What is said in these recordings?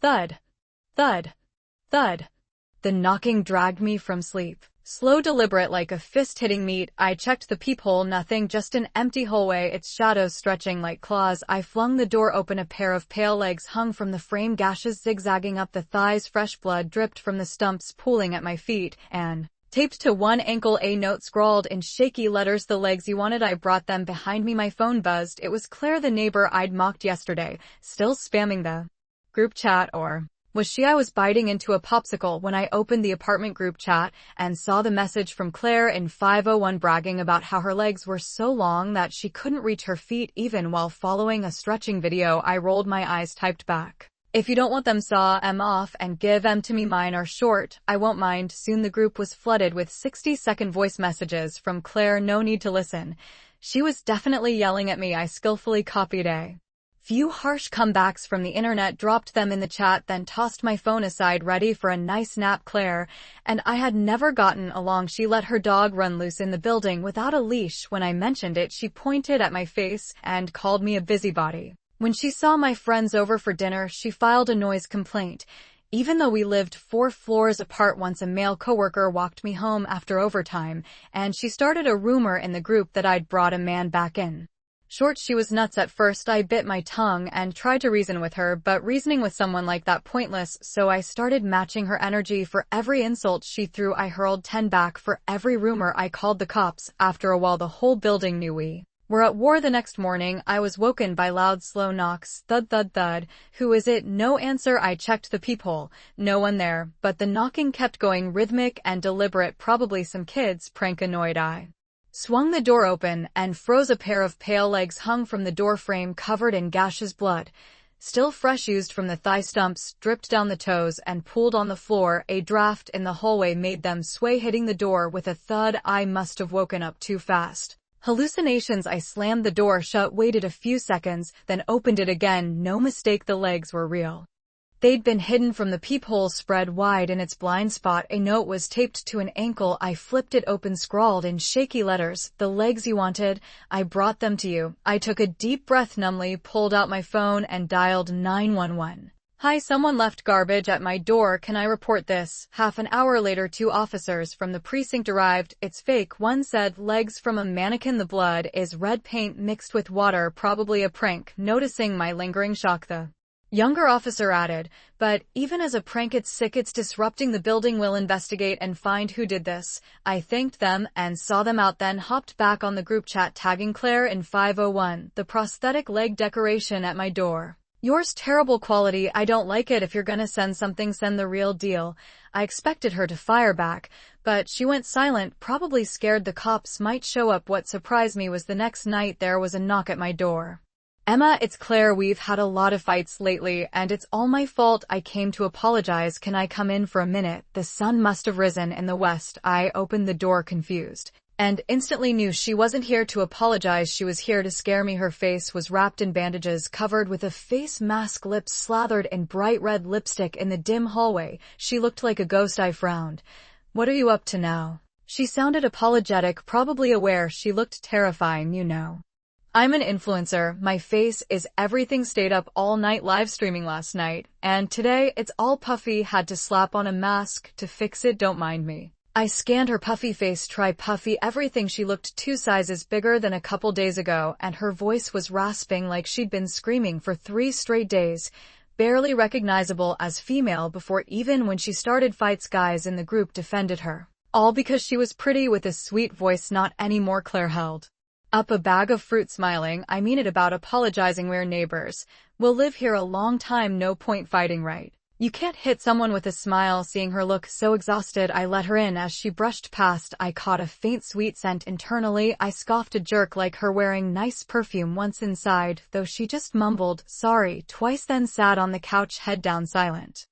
Thud, thud, thud. The knocking dragged me from sleep. Slow, deliberate, like a fist hitting meat. I checked the peephole, nothing, just an empty hallway, its shadows stretching like claws. I flung the door open. A pair of pale legs hung from the frame, gashes zigzagging up the thighs, fresh blood dripped from the stumps pooling at my feet, and taped to one ankle, a note scrawled in shaky letters, "The legs you wanted, I brought them." Behind me my phone buzzed. It was Claire, the neighbor I'd mocked yesterday, still spamming the group chat. Or was she? I was biting into a popsicle when I opened the apartment group chat and saw the message from Claire in 501 bragging about how her legs were so long that she couldn't reach her feet even while following a stretching video. I rolled my eyes, typed back, "If you don't want them, saw 'em off and give 'em to me. Mine are short. I won't mind." Soon the group was flooded with 60-second voice messages from Claire. No need to listen. She was definitely yelling at me. I skillfully copied a few harsh comebacks from the internet, dropped them in the chat, then tossed my phone aside, ready for a nice nap. Claire and I had never gotten along. She let her dog run loose in the building without a leash. When I mentioned it, she pointed at my face and called me a busybody. When she saw my friends over for dinner, she filed a noise complaint. Even though we lived 4 floors apart, once a male coworker walked me home after overtime, and she started a rumor in the group that I'd brought a man back in. Short, she was nuts. At first I bit my tongue and tried to reason with her, but reasoning with someone like that pointless, so I started matching her energy. For every insult she threw, I hurled 10 back. For every rumor, I called the cops. After a while the whole building knew we were at war. The next morning I was woken by loud, slow knocks. Thud, thud, thud. "Who is it?" No answer. I checked the peephole. No one there, but the knocking kept going, rhythmic and deliberate. Probably some kid's prank. Annoyed, I swung the door open and froze. A pair of pale legs hung from the door frame, covered in gashes. Blood, still fresh, oozed from the thigh stumps, dripped down the toes and pooled on the floor. A draft in the hallway made them sway, hitting the door with a thud. I must have woken up too fast. Hallucinations. I slammed the door shut, waited a few seconds, then opened it again. No mistake, the legs were real. They'd been hidden from the peephole spread wide in its blind spot. A note was taped to an ankle. I flipped it open, scrawled in shaky letters, "The legs you wanted, I brought them to you." I took a deep breath, numbly pulled out my phone and dialed 911. "Hi, someone left garbage at my door. Can I report this?" Half an hour later, 2 officers from the precinct arrived. "It's fake," one said. "Legs from a mannequin. The blood is red paint mixed with water. Probably a prank." Noticing my lingering shock, the younger officer added, "But even as a prank, it's sick. It's disrupting the building. We'll investigate and find who did this." I thanked them and saw them out, then hopped back on the group chat, tagging Claire in 501. "The prosthetic leg decoration at my door. Yours, terrible quality. I don't like it. If you're gonna send something, send the real deal." I expected her to fire back, but she went silent, probably scared the cops might show up. What surprised me was the next night there was a knock at my door. "Emma, it's Claire. We've had a lot of fights lately, and it's all my fault. I came to apologize. Can I come in for a minute?" The sun must have risen in the west. I opened the door, confused, and instantly knew she wasn't here to apologize. She was here to scare me. Her face was wrapped in bandages, covered with a face mask, lips slathered in bright red lipstick. In the dim hallway, she looked like a ghost. I frowned. "What are you up to now?" She sounded apologetic, probably aware she looked terrifying. "You know, I'm an influencer. My face is everything. Stayed up all night live streaming last night, and today it's all puffy. Had to slap on a mask to fix it. Don't mind me." I scanned her puffy face. Try puffy everything. She looked 2 sizes bigger than a couple days ago, and her voice was rasping like she'd been screaming for 3 straight days. Barely recognizable as female before. Even when she started fights, guys in the group defended her. All because she was pretty with a sweet voice. Not anymore. Claire held up a bag of fruit, smiling. "I mean it about apologizing. We're neighbors. We'll live here a long time. No point fighting, right? You can't hit someone with a smile." Seeing her look so exhausted, I let her in. As she brushed past, I caught a faint sweet scent. Internally, I scoffed, a jerk like her wearing nice perfume. Once inside, though, she just mumbled sorry twice, then sat on the couch, head down, silent.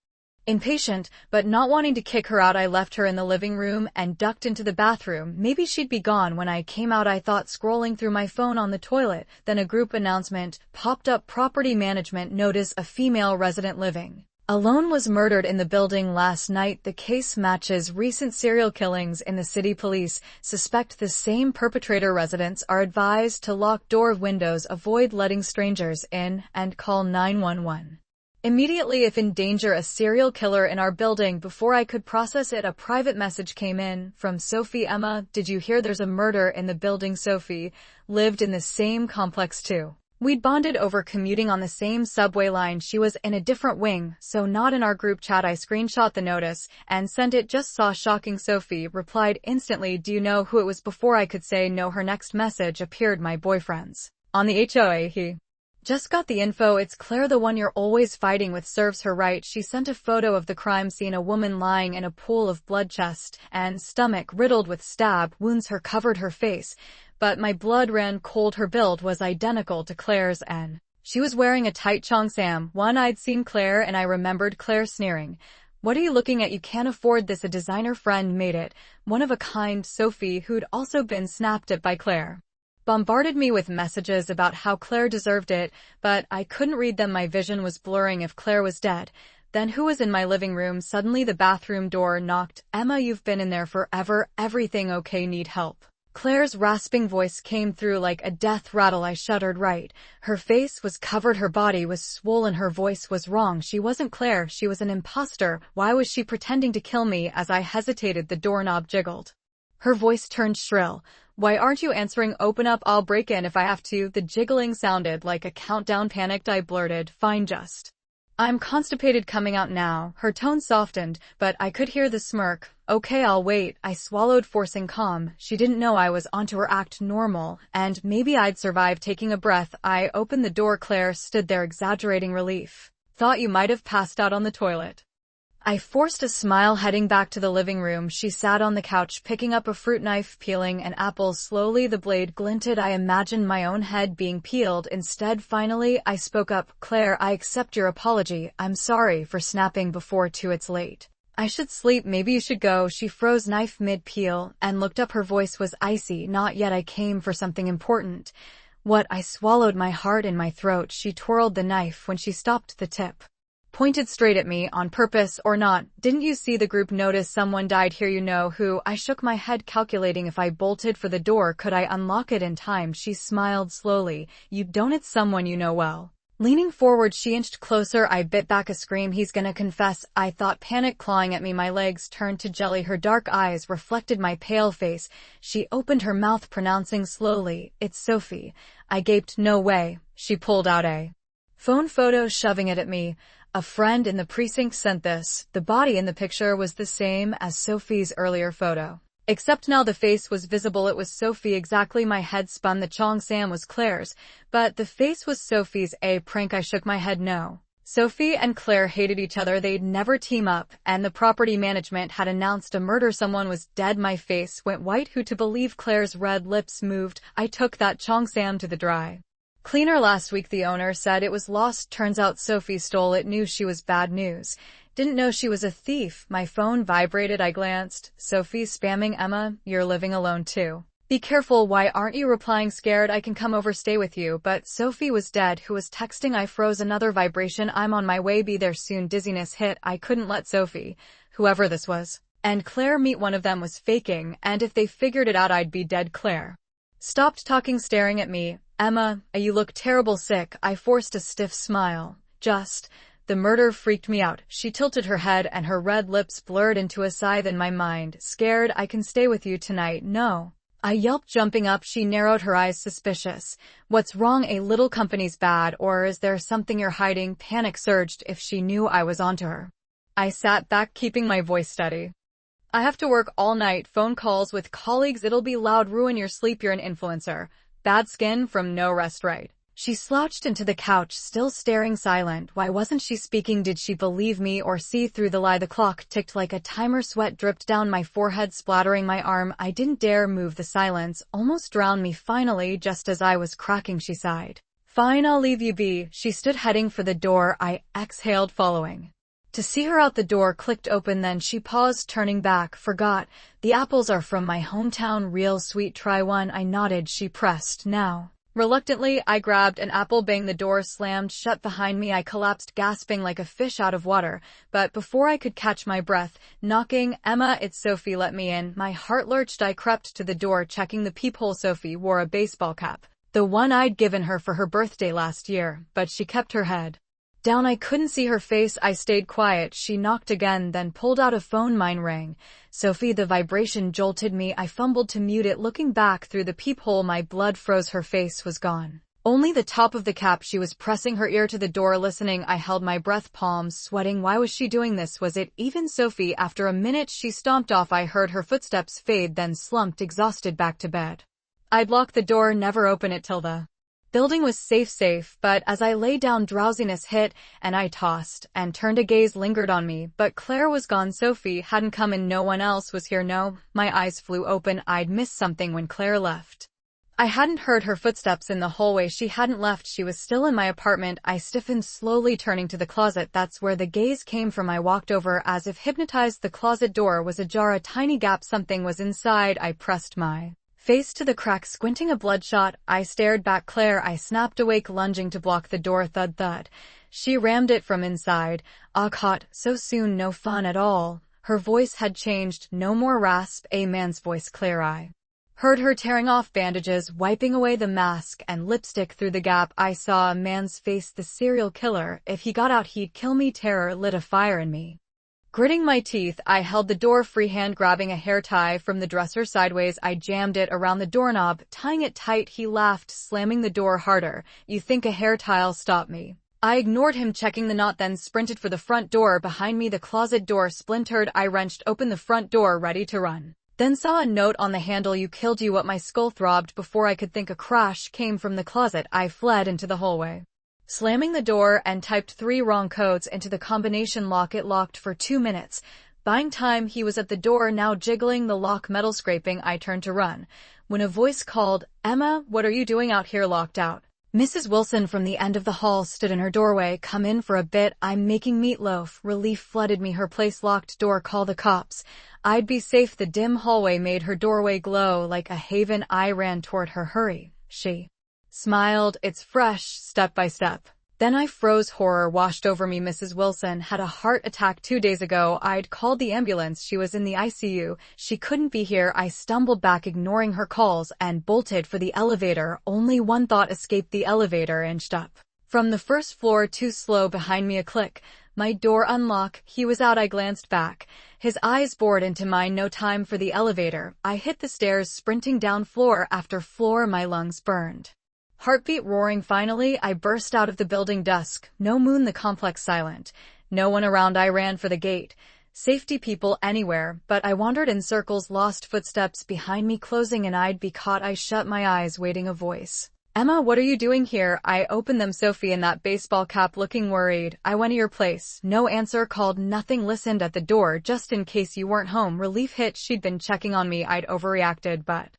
Impatient, but not wanting to kick her out, I left her in the living room and ducked into the bathroom. Maybe she'd be gone when I came out, I thought, scrolling through my phone on the toilet. Then a group announcement popped up. Property management notice. A female resident living alone was murdered in the building last night. The case matches recent serial killings in the city. Police suspect the same perpetrator. Residents are advised to lock door windows, avoid letting strangers in, and call 911. Immediately, if in danger, a serial killer in our building. Before I could process it, a private message came in from Sophie. Emma, did you hear there's a murder in the building? Sophie lived in the same complex too. We'd bonded over commuting on the same subway line. She was in a different wing, so not in our group chat. I screenshot the notice and sent it. Just saw shocking. Sophie replied instantly, do you know who it was? Before I could say no, her next message appeared. My boyfriend's on the HOA. He just got the info. It's Claire, the one you're always fighting with. Serves her right. She sent a photo of the crime scene, a woman lying in a pool of blood, chest and stomach riddled with stab wounds. Her covered her face, but my blood ran cold. Her build was identical to Claire's, and she was wearing a tight cheongsam one. I'd seen Claire and I remembered Claire sneering, what are you looking at? You can't afford this. A designer friend made it. One of a kind. Sophie, who'd also been snapped at by Claire, bombarded me with messages about how Claire deserved it, but I couldn't read them. My vision was blurring. If Claire was dead, then who was in my living room? Suddenly the bathroom door knocked. Emma, you've been in there forever. Everything okay? Need help? Claire's rasping voice came through like a death rattle. I shuddered. Right. Her face was covered. Her body was swollen. Her voice was wrong. She wasn't Claire. She was an imposter. Why was she pretending to kill me? As I hesitated, the doorknob jiggled. Her voice turned shrill. Why aren't you answering? Open up. I'll break in if I have to. The jiggling sounded like a countdown. Panicked, I blurted, fine, just I'm constipated. Coming out now. Her tone softened, but I could hear the smirk. Okay, I'll wait. I swallowed, forcing calm. She didn't know I was onto her. Act normal, and maybe I'd survive. Taking a breath, I opened the door. Claire stood there, exaggerating relief. Thought you might have passed out on the toilet. I forced a smile. Heading back to the living room, she sat on the couch, picking up a fruit knife, peeling an apple slowly. The blade glinted. I imagined my own head being peeled instead. Finally, I spoke up. Claire, I accept your apology. I'm sorry for snapping before too. It's late. I should sleep. Maybe you should go. She froze knife mid-peel and looked up. Her voice was icy. Not yet. I came for something important. What? I swallowed, my heart in my throat. She twirled the knife. When she stopped, the tip pointed straight at me. On purpose or not? Didn't you see the group notice someone died here? You know who? I shook my head, calculating if I bolted for the door, could I unlock it in time? She smiled slowly. You don't. It's someone you know well. Leaning forward, she inched closer. I bit back a scream. He's gonna confess, I thought, panic clawing at me. My legs turned to jelly. Her dark eyes reflected my pale face. She opened her mouth, pronouncing slowly, it's Sophie. I gaped. No way. She pulled out a phone photo, shoving it at me. A friend in the precinct sent this. The body in the picture was the same as Sophie's earlier photo, except now the face was visible. It was Sophie. Exactly. My head spun. The cheongsam was Claire's, but the face was Sophie's. A prank? I shook my head. No. Sophie and Claire hated each other. They'd never team up, and the property management had announced a murder. Someone was dead. My face went white. Who to believe? Claire's red lips moved. I took that cheongsam to the dry cleaner last week. The owner said it was lost. Turns out Sophie stole it. Knew she was bad news. Didn't know she was a thief. My phone vibrated. I glanced. Sophie spamming. Emma, you're living alone too. Be careful. Why aren't you replying? Scared. I can come over, stay with you. But Sophie was dead. Who was texting? I froze. Another vibration. I'm on my way. Be there soon. Dizziness hit. I couldn't let Sophie, whoever this was, and Claire meet. One of them was faking, and if they figured it out, I'd be dead. Claire stopped talking, staring at me. Emma, you look terrible. Sick. I forced a stiff smile. Just the murder freaked me out. She tilted her head and her red lips blurred into a sigh. In my mind. Scared. I can stay with you tonight. No. I yelped, jumping up. She narrowed her eyes, suspicious. What's wrong? A little company's bad, or is there something you're hiding? Panic surged. If she knew I was onto her. I sat back, keeping my voice steady. I have to work all night. Phone calls with colleagues. It'll be loud. Ruin your sleep. You're an influencer. Bad skin from no rest, right? She slouched into the couch, still staring, silent. Why wasn't she speaking? Did she believe me or see through the lie? The clock ticked like a timer. Sweat dripped down my forehead, splattering my arm. I didn't dare move. The silence almost drowned me. Finally, just as I was cracking, she sighed. Fine, I'll leave you be. She stood, heading for the door. I exhaled, following. To see her out. The door clicked open, then she paused, turning back. Forgot. The apples are from my hometown, real sweet. Try one. I nodded. She pressed. Now. Reluctantly, I grabbed an apple. Bang, the door slammed shut behind me. I collapsed, gasping like a fish out of water. But before I could catch my breath, knocking. Emma, it's Sophie. Let me in. My heart lurched. I crept to the door, checking the peephole. Sophie wore a baseball cap, the one I'd given her for her birthday last year, but she kept her head Down, I couldn't see her face. I stayed quiet. She knocked again, then pulled out a phone. Mine rang. Sophie, the vibration jolted me. I fumbled to mute it. Looking back through the peephole, my blood froze. Her face was gone. Only the top of the cap. She was pressing her ear to the door, listening. I held my breath, palms sweating. Why was she doing this? Was it even Sophie? After a minute, she stomped off. I heard her footsteps fade, then slumped exhausted back to bed. I'd lock the door, never open it till the building was safe, but as I lay down, drowsiness hit, and I tossed and turned. A gaze lingered on me, but Claire was gone. Sophie hadn't come and no one else was here. No, my eyes flew open. I'd missed something when Claire left. I hadn't heard her footsteps in the hallway. She hadn't left. She was still in my apartment. I stiffened, slowly turning to the closet. That's where the gaze came from. I walked over, as if hypnotized. The closet door was ajar, a tiny gap. Something was inside. I pressed my face to the crack, squinting. A bloodshot. I stared back. Claire. I snapped awake, lunging to block the door. Thud, thud. She rammed it from inside. Ah, caught. So soon. No fun at all. Her voice had changed. No more rasp. A man's voice. Claire. I heard her tearing off bandages, wiping away the mask and lipstick. Through the gap, I saw a man's face. The serial killer. If he got out, he'd kill me. Terror lit a fire in me. Gritting my teeth, I held the door, freehand grabbing a hair tie from the dresser sideways. I jammed it around the doorknob, tying it tight. He laughed, slamming the door harder. You think a hair tie'll stop me? I ignored him, checking the knot, then sprinted for the front door. Behind me, the closet door splintered. I wrenched open the front door, ready to run. Then saw a note on the handle. You killed you. What? My skull throbbed before I could think. A crash came from the closet. I fled into the hallway, slamming the door, and typed 3 wrong codes into the combination lock. It locked for 2 minutes. Buying time. He was at the door now, jiggling the lock, metal scraping. I turned to run when a voice called, Emma, what are you doing out here? Locked out. Mrs. Wilson from the end of the hall stood in her doorway. Come in for a bit. I'm making meatloaf. Relief flooded me. Her place locked. Door. Call the cops. I'd be safe. The dim hallway made her doorway glow like a haven. I ran toward her. Hurry. She smiled. It's fresh. Step by step. Then I froze. Horror washed over me. Mrs. Wilson had a heart attack 2 days ago. I'd called the ambulance. She was in the ICU. She couldn't be here. I stumbled back, ignoring her calls, and bolted for the elevator. Only one thought escaped. The elevator inched up from the first floor. Too slow. Behind me, a click. My door unlock. He was out. I glanced back. His eyes bored into mine. No time for the elevator. I hit the stairs, sprinting down floor after floor. My lungs burned, heartbeat roaring. Finally, I burst out of the building. Dusk. No moon. The complex silent. No one around. I ran for the gate. Safety people anywhere, but I wandered in circles, lost. Footsteps behind me closing, and I'd be caught. I shut my eyes, waiting. A voice. Emma, what are you doing here? I opened them. Sophie in that baseball cap, looking worried. I went to your place. No answer. Called nothing. Listened at the door, just in case you weren't home. Relief hit. She'd been checking on me. I'd overreacted, but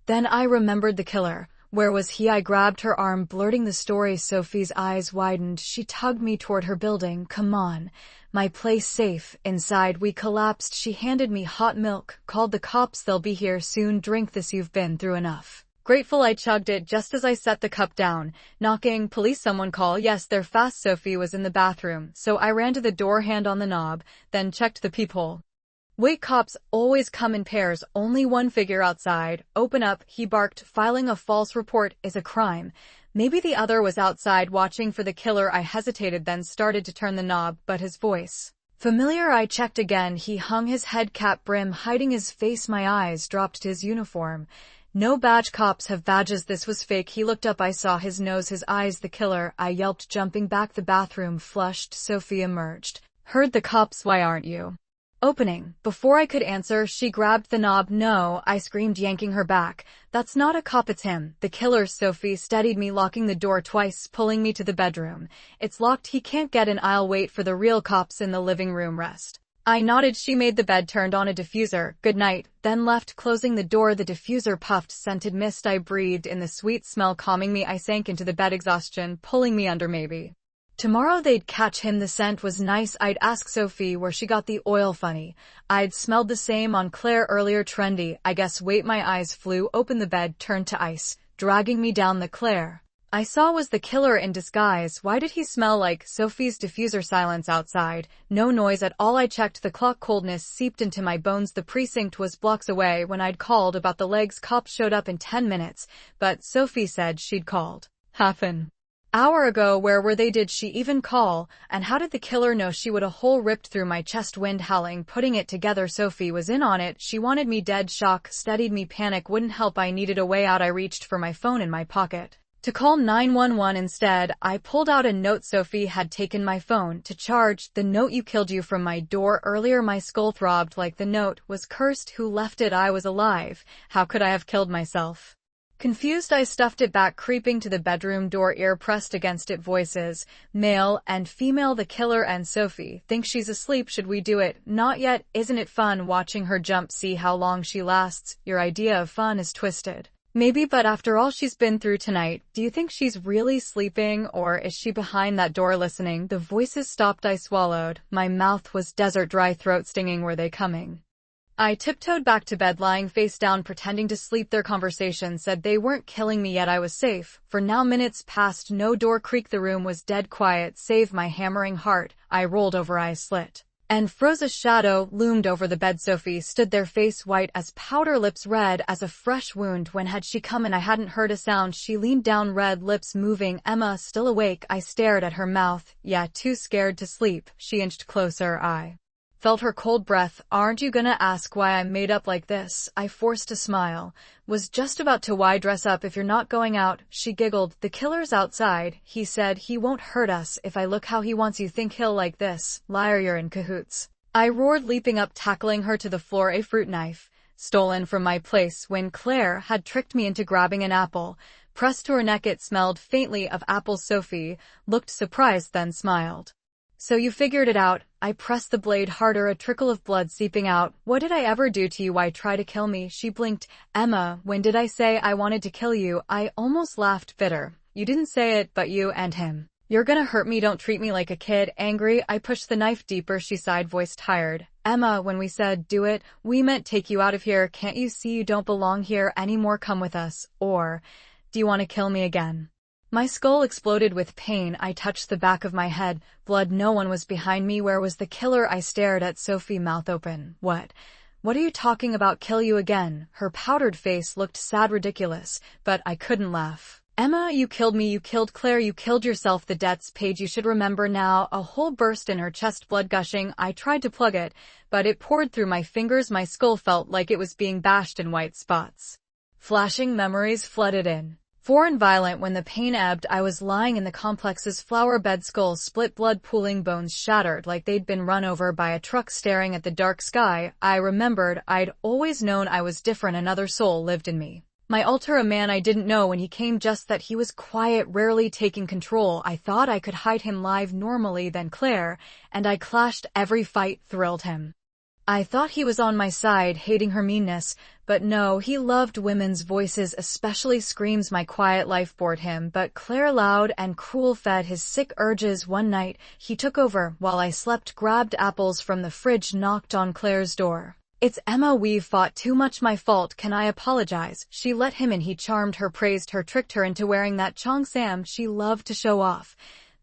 then I remembered the killer. Where was he? I grabbed her arm, blurting the story. Sophie's eyes widened. She tugged me toward her building. Come on. My place safe. Inside. We collapsed. She handed me hot milk. Called the cops. They'll be here soon. Drink this. You've been through enough. Grateful, I chugged it just as I set the cup down. Knocking. Police. Someone call. Yes, they're fast. Sophie was in the bathroom, so I ran to the door, hand on the knob, then checked the peephole. Wait, cops always come in pairs. Only one figure outside. Open up, he barked. Filing a false report is a crime. Maybe the other was outside watching for the killer. I hesitated, then started to turn the knob, but his voice familiar. I checked again. He hung his head, cap brim hiding his face. My eyes dropped to his uniform. No badge. Cops have badges. This was fake. He looked up. I saw his nose, his eyes. The killer. I yelped, jumping back. The bathroom flushed. Sophie emerged. Heard the cops. Why aren't you opening? Before I could answer, she grabbed the knob. No, I screamed, yanking her back. That's not a cop, it's him. The killer. Sophie steadied me, locking the door twice, pulling me to the bedroom. It's locked. He can't get in. I'll wait for the real cops in the living room. Rest. I nodded. She made the bed, turned on a diffuser. Good night. Then left, closing the door. The diffuser puffed scented mist. I breathed in the sweet smell, calming me. I sank into the bed, exhaustion pulling me under. Maybe tomorrow they'd catch him. The scent was nice. I'd ask Sophie where she got the oil. Funny. I'd smelled the same on Claire earlier. Trendy, I guess. Wait, my eyes flew open. The bed turned to ice, dragging me down. The Claire I saw was the killer in disguise. Why did he smell like Sophie's diffuser? Silence outside. No noise at all. I checked the clock. Coldness seeped into my bones. The precinct was blocks away. When I'd called about the legs, cops showed up in 10 minutes, but Sophie said she'd called half an Hour ago, where were they? Did she even call? And how did the killer know she would? A hole ripped through my chest, wind howling, putting it together. Sophie was in on it. She wanted me dead. Shock steadied me. Panic wouldn't help. I needed a way out. I reached for my phone in my pocket to call 911. Instead, I pulled out a note. Sophie had taken my phone to charge. The note: "You killed you," from my door earlier. My skull throbbed like the note was cursed. Who left it? I was alive. How could I have killed myself? Confused, I stuffed it back, creeping to the bedroom door, ear pressed against it. Voices, male and female. The killer and Sophie. Think she's asleep. Should we do it? Not yet. Isn't it fun watching her jump? See how long she lasts. Your idea of fun is twisted. Maybe, but after all she's been through tonight, do you think she's really sleeping, or is she behind that door listening? The voices stopped. I swallowed. My mouth was desert dry, throat stinging. Were they coming? I tiptoed back to bed, lying face down, pretending to sleep. Their conversation said they weren't killing me yet. I was safe. For now. Minutes passed. No door creaked. The room was dead quiet, save my hammering heart. I rolled over, eyes slit, and froze. A shadow loomed over the bed. Sophie stood there, face white as powder, lips red as a fresh wound. When had she come in? I hadn't heard a sound. She leaned down, red lips moving. Emma, still awake? I stared at her mouth. Yeah, too scared to sleep. She inched closer. I felt her cold breath. Aren't you gonna ask why I'm made up like this? I forced a smile. Was just about to. Why dress up if you're not going out? She giggled. The killer's outside. He said he won't hurt us if I look how he wants. You think he'll like this? Liar, you're in cahoots. I roared, leaping up, tackling her to the floor. A fruit knife, stolen from my place when Claire had tricked me into grabbing an apple, pressed to her neck. It smelled faintly of apples. Sophie looked surprised, then smiled. So you figured it out? I pressed the blade harder, a trickle of blood seeping out. What did I ever do to you? Why try to kill me? She blinked. Emma, when did I say I wanted to kill you? I almost laughed, bitter. You didn't say it, but you and him. You're gonna hurt me. Don't treat me like a kid. Angry, I pushed the knife deeper. She sighed, voice tired. Emma, when we said do it, we meant take you out of here. Can't you see you don't belong here anymore? Come with us. Or do you want to kill me again? My skull exploded with pain. I touched the back of my head. Blood. No one was behind me. Where was the killer? I stared at Sophie, mouth open. What are you talking about? Kill you again? Her powdered face looked sad, ridiculous, but I couldn't laugh. Emma, you killed me. You killed Claire. You killed yourself. The debt's paid. You should remember now. A hole burst in her chest, blood gushing. I tried to plug it, but it poured through my fingers. My skull felt like it was being bashed in white spots. Flashing memories flooded in. Foreign violent. When the pain ebbed, I was lying in the complex's flower bed, skull split, blood pooling, bones shattered like they'd been run over by a truck, staring at the dark sky. I remembered I'd always known I was different. Another soul lived in me. My alter, a man I didn't know when he came, just that he was quiet, rarely taking control. I thought I could hide him live normally, then Claire, and I clashed. Every fight thrilled him. I thought he was on my side, hating her meanness, but no, he loved women's voices, especially screams. My quiet life bored him, but Claire, loud and cruel, fed his sick urges. One night, he took over while I slept, grabbed apples from the fridge, knocked on Claire's door. It's Emma, we've fought too much. My fault. Can I apologize? She let him in. He charmed her, praised her, tricked her into wearing that cheongsam she loved to show off,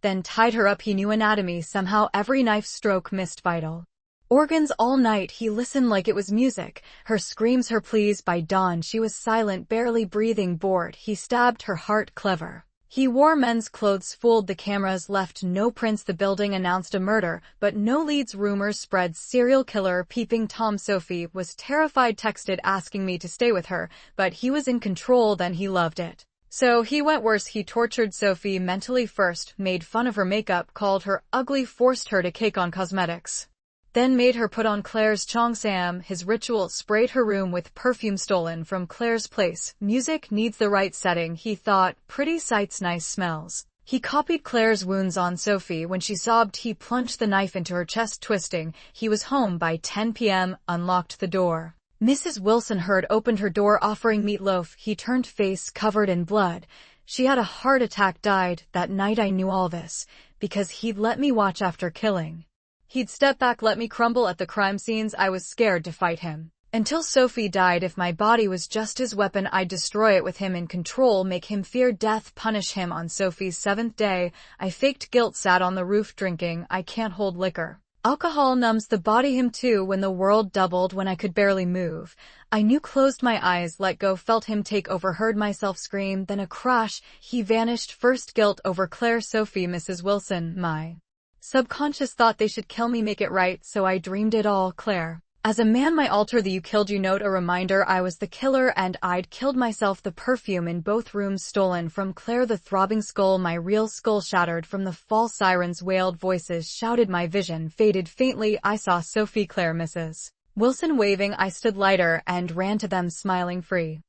then tied her up. He knew anatomy. Somehow every knife stroke missed vital organs. All night he listened like it was music, her screams, her pleas. By dawn she was silent, barely breathing, bored. He stabbed her heart. Clever. He wore men's clothes, fooled the cameras, left no prints. The building announced a murder, but no leads. Rumors spread. Serial killer peeping Tom. Sophie was terrified, texted asking me to stay with her, but he was in control. Then he loved it. So he went worse. He tortured Sophie mentally first, made fun of her makeup, called her ugly, forced her to cake on cosmetics, then made her put on Claire's cheongsam. His ritual: sprayed her room with perfume stolen from Claire's place. Music needs the right setting, he thought. Pretty sights, nice smells. He copied Claire's wounds on Sophie. When she sobbed, he plunged the knife into her chest, twisting. He was home by 10 p.m., unlocked the door. Mrs. Wilson heard, opened her door, offering meatloaf. He turned, face covered in blood. She had a heart attack, died. That night I knew all this, because he'd let me watch after killing. He'd step back, let me crumble at the crime scenes. I was scared to fight him. Until Sophie died. If my body was just his weapon, I'd destroy it with him in control, make him fear death, punish him. On Sophie's 7th day, I faked guilt, sat on the roof drinking. I can't hold liquor. Alcohol numbs the body. Him too when the world doubled when I could barely move. I knew, closed my eyes, let go, felt him take over, heard myself scream, then a crash, he vanished. First guilt over Claire, Sophie, Mrs. Wilson, my subconscious thought they should kill me, make it right, so I dreamed it all. Claire. As a man, my altar, the you killed you note, a reminder I was the killer and I'd killed myself. The perfume in both rooms stolen from Claire, the throbbing skull, my real skull shattered from the fall. Sirens wailed, voices shouted, my vision faded faintly. I saw Sophie, Claire, Mrs. Wilson waving. I stood lighter and ran to them, smiling free.